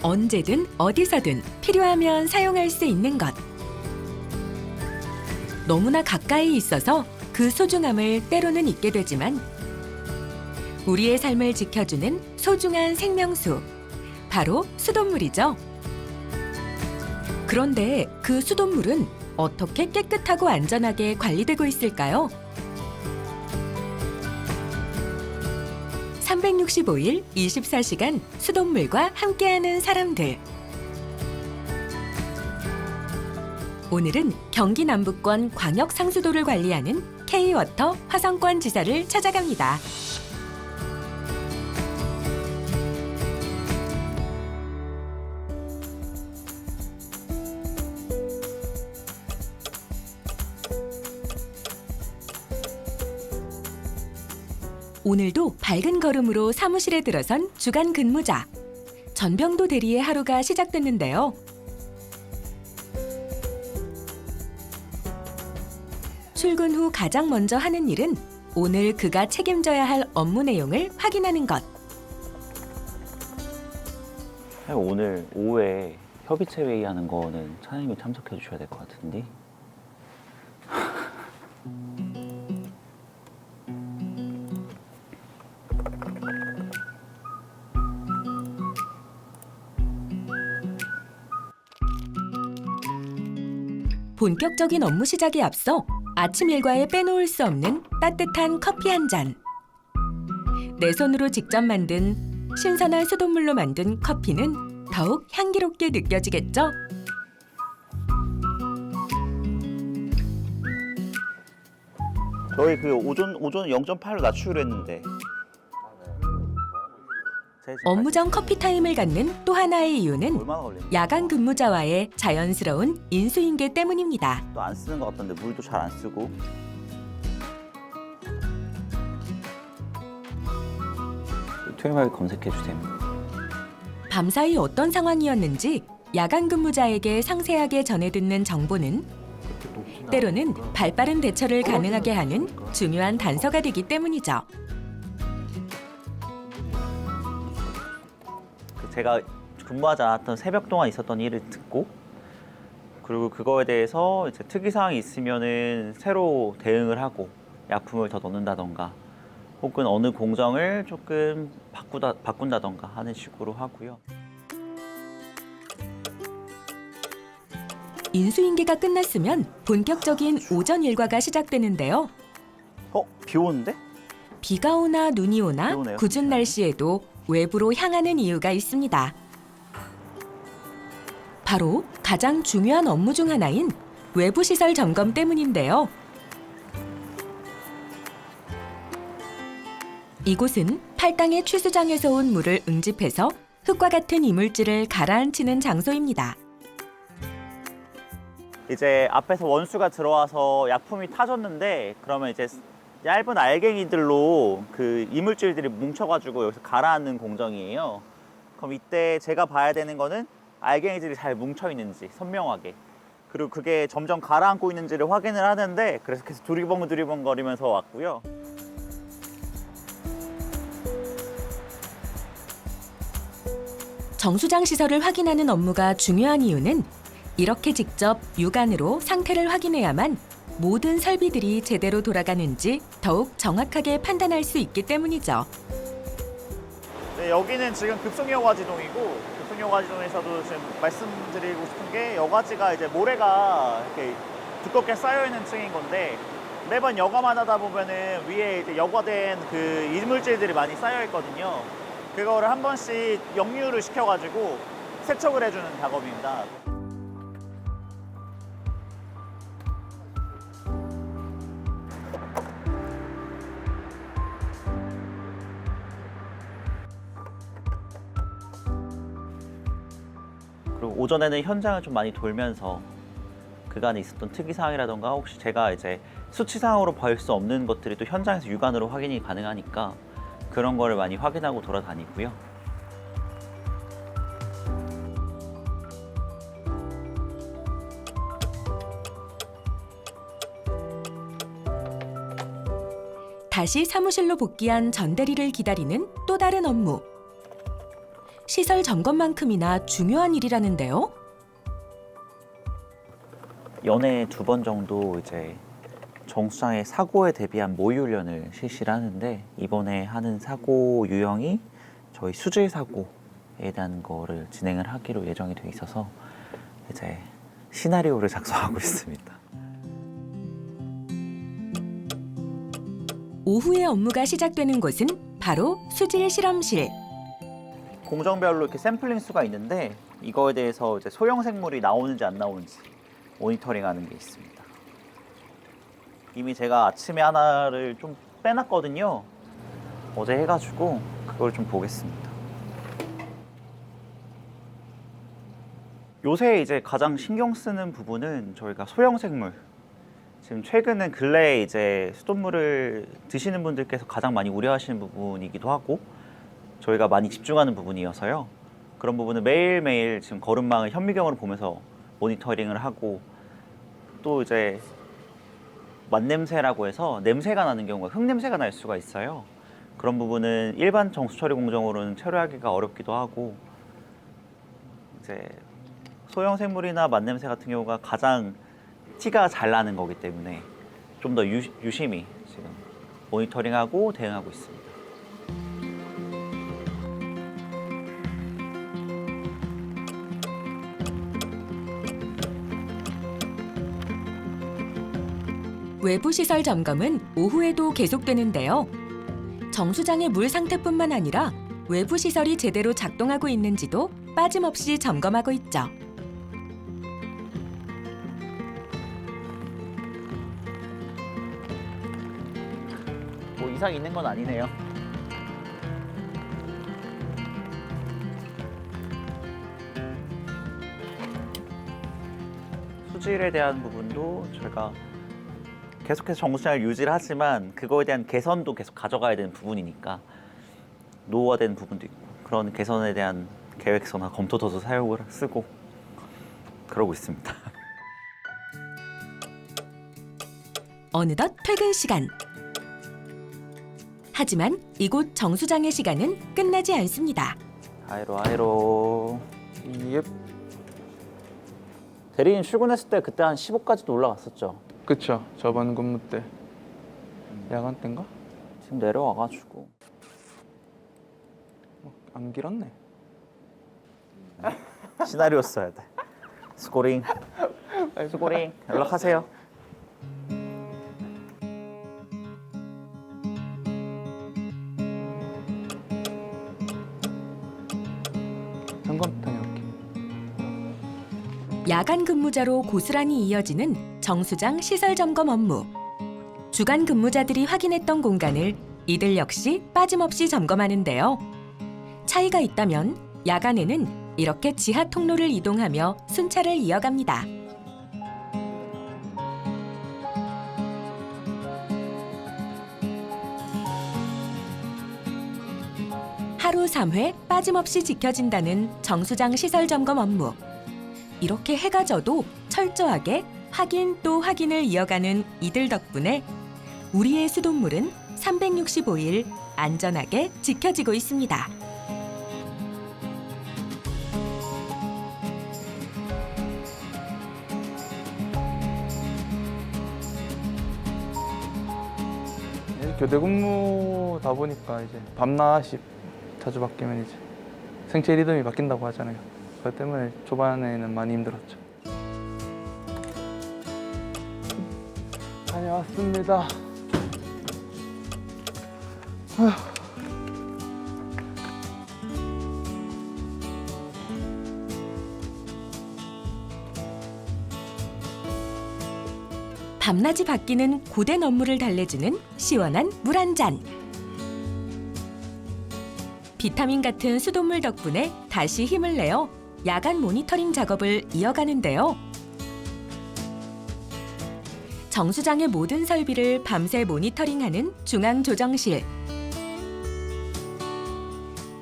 언제든 어디서든 필요하면 사용할 수 있는 것. 너무나 가까이 있어서 그 소중함을 때로는 잊게 되지만 우리의 삶을 지켜주는 소중한 생명수, 바로 수돗물이죠. 그런데 그 수돗물은 어떻게 깨끗하고 안전하게 관리되고 있을까요? 365일 24시간 수돗물과 함께하는 사람들. 오늘은 경기 남부권 광역 상수도를 관리하는 K워터 화성권 지사를 찾아갑니다. 오늘도 밝은 걸음으로 사무실에 들어선 주간 근무자. 전병도 대리의 하루가 시작됐는데요. 출근 후 가장 먼저 하는 일은 오늘 그가 책임져야 할 업무 내용을 확인하는 것. 오늘 오후에 협의체 회의하는 거는 차장님이 참석해 주셔야 될 것 같은데. 본격적인 업무 시작에 앞서 아침 일과에 빼놓을 수 없는 따뜻한 커피 한 잔. 내 손으로 직접 만든 신선한 수돗물로 만든 커피는 더욱 향기롭게 느껴지겠죠? 저희 그 오전 0.8로 낮추기로 했는데. 업무 전 커피 타임을 갖는 또 하나의 이유는 얼마나 걸리나? 야간 근무자와의 자연스러운 인수인계 때문입니다. 또 안 쓰는 것 같던데 물도 잘 안 쓰고. 투명하게 검색해 주세요. 밤사이 어떤 상황이었는지 야간 근무자에게 상세하게 전해 듣는 정보는 때로는 발빠른 대처를 가능하게 하는 중요한 단서가 되기 때문이죠. 제가 근무하지 않았던 새벽 동안 있었던 일을 듣고, 그리고 그거에 대해서 이제 특이 사항이 있으면은 새로 대응을 하고 약품을 더 넣는다던가, 혹은 어느 공정을 조금 바꾼다던가 하는 식으로 하고요. 인수인계가 끝났으면 본격적인 오전 일과가 시작되는데요. 비 오는데? 비가 오나 눈이 오나 비 오네요. 궂은 날씨에도 외부로 향하는 이유가 있습니다. 바로 가장 중요한 업무 중 하나인 외부 시설 점검 때문인데요. 이곳은 팔당의 취수장에서 온 물을 응집해서 흙과 같은 이물질을 가라앉히는 장소입니다. 이제 앞에서 원수가 들어와서 약품이 타졌는데, 그러면 이제 얇은 알갱이들로 그 이물질들이 뭉쳐가지고 여기서 가라앉는 공정이에요. 그럼 이때 제가 봐야 되는 거는 알갱이들이 잘 뭉쳐 있는지 선명하게, 그리고 그게 점점 가라앉고 있는지를 확인을 하는데, 그래서 계속 두리번거리면서 왔고요. 정수장 시설을 확인하는 업무가 중요한 이유는 이렇게 직접 육안으로 상태를 확인해야만 모든 설비들이 제대로 돌아가는지 더욱 정확하게 판단할 수 있기 때문이죠. 네, 여기는 지금 급속여과지동이고, 급속여과지동에서도 지금 말씀드리고 싶은 게, 여과지가 이제 모래가 이렇게 두껍게 쌓여 있는 층인 건데, 매번 여과만 하다 보면은 위에 이제 여과된 그 이물질들이 많이 쌓여 있거든요. 그거를 한 번씩 역류를 시켜가지고 세척을 해주는 작업입니다. 그리고 오전에는 현장을 좀 많이 돌면서 그간에 있었던 특이사항이라던가, 혹시 제가 이제 수치상으로 볼 수 없는 것들이 또 현장에서 육안으로 확인이 가능하니까 그런 거를 많이 확인하고 돌아다니고요. 다시 사무실로 복귀한 전 대리를 기다리는 또 다른 업무. 시설 점검만큼이나 중요한 일이라는데요. 연에 2번 정도 이제 정수장의 사고에 대비한 모의 훈련을 실시를 하는데, 이번에 하는 사고 유형이 저희 수질 사고에 대한 거를 진행을 하기로 예정이 돼 있어서 이제 시나리오를 작성하고 있습니다. 오후에 업무가 시작되는 곳은 바로 수질 실험실. 공정별로 이렇게 샘플링 수가 있는데, 이거에 대해서 이제 소형 생물이 나오는지 안 나오는지 모니터링하는 게 있습니다. 이미 제가 아침에 하나를 좀 빼놨거든요. 어제 해가지고 그걸 좀 보겠습니다. 요새 이제 가장 신경 쓰는 부분은 저희가 소형 생물. 지금 최근은 근래에 이제 수돗물을 드시는 분들께서 가장 많이 우려하시는 부분이기도 하고, 저희가 많이 집중하는 부분이어서요. 그런 부분을 매일매일 지금 거름망을 현미경으로 보면서 모니터링을 하고, 또 이제 맛냄새라고 해서 냄새가 나는 경우가 흙냄새가 날 수가 있어요. 그런 부분은 일반 정수처리 공정으로는 처리하기가 어렵기도 하고, 이제 소형 생물이나 맛냄새 같은 경우가 가장 티가 잘 나는 거기 때문에 좀 더 유심히 지금 모니터링하고 대응하고 있습니다. 외부 시설 점검은 오후에도 계속되는데요. 정수장의 물 상태뿐만 아니라 외부 시설이 제대로 작동하고 있는지도 빠짐없이 점검하고 있죠. 뭐 이상 있는 건 아니네요. 수질에 대한 부분도 저희가 계속해서 정수장을 유지를 하지만, 그거에 대한 개선도 계속 가져가야 되는 부분이니까 노후화된 부분도 있고, 그런 개선에 대한 계획서나 검토서도 사용을 쓰고 그러고 있습니다. 어느덧 퇴근 시간. 하지만 이곳 정수장의 시간은 끝나지 않습니다. 아이로. 예. 대리인 출근했을 때 그때 한 15까지도 올라갔었죠. 그쵸. 저번 근무 때. 야간 때인가? 지금 내려와가지고 안 길었네. 시나리오 써야 돼. 스코링. 스코링. 연락하세요. 점검 다녀올게. 야간 근무자로 고스란히 이어지는 정수장 시설 점검 업무. 주간 근무자들이 확인했던 공간을 이들 역시 빠짐없이 점검하는데요. 차이가 있다면 야간에는 이렇게 지하 통로를 이동하며 순찰을 이어갑니다. 하루 3회 빠짐없이 지켜진다는 정수장 시설 점검 업무. 이렇게 해가 져도 철저하게 확인 또 확인을 이어가는 이들 덕분에 우리의 수돗물은 365일 안전하게 지켜지고 있습니다. 교대 근무다 보니까 이제 밤낮이 자주 바뀌면 이제 생체 리듬이 바뀐다고 하잖아요. 그것 때문에 초반에는 많이 힘들었죠. 다녀왔습니다. 밤낮이 바뀌는 고된 업무를 달래주는 시원한 물 한 잔. 비타민 같은 수돗물 덕분에 다시 힘을 내어 야간 모니터링 작업을 이어가는데요. 정수장의 모든 설비를 밤새 모니터링하는 중앙조정실.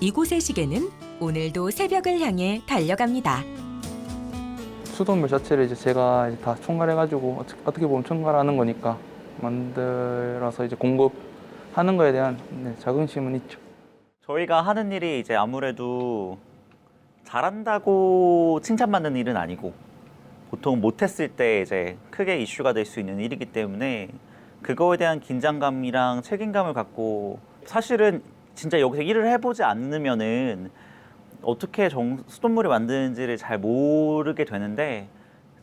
이곳의 시계는 오늘도 새벽을 향해 달려갑니다. 수돗물 자체를 이제 제가 이제 다 총괄해가지고 어떻게 보면 총괄하는 거니까 만들어서 이제 공급하는 거에 대한 자긍심은 있죠. 저희가 하는 일이 이제 아무래도 잘한다고 칭찬받는 일은 아니고 보통 못했을 때 이제 크게 이슈가 될 수 있는 일이기 때문에 그거에 대한 긴장감이랑 책임감을 갖고 사실은 진짜 여기서 일을 해보지 않으면은 어떻게 수돗물을 만드는지를 잘 모르게 되는데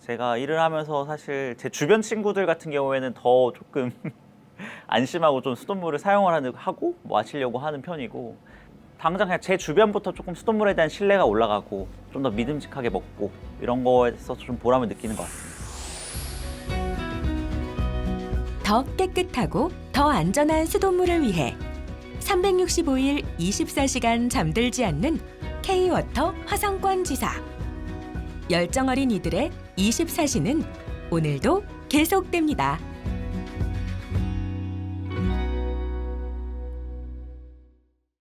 제가 일을 하면서 사실 제 주변 친구들 같은 경우에는 더 조금 안심하고 좀 수돗물을 사용을 하고 마시려고 하는 편이고 당장 그냥 제 주변부터 조금 수돗물에 대한 신뢰가 올라가고 좀 더 믿음직하게 먹고 이런 거에서 좀 보람을 느끼는 것 같습니다. 더 깨끗하고 더 안전한 수돗물을 위해 365일 24시간 잠들지 않는 K-워터 화성권 지사. 열정 어린 이들의 24시는 오늘도 계속됩니다.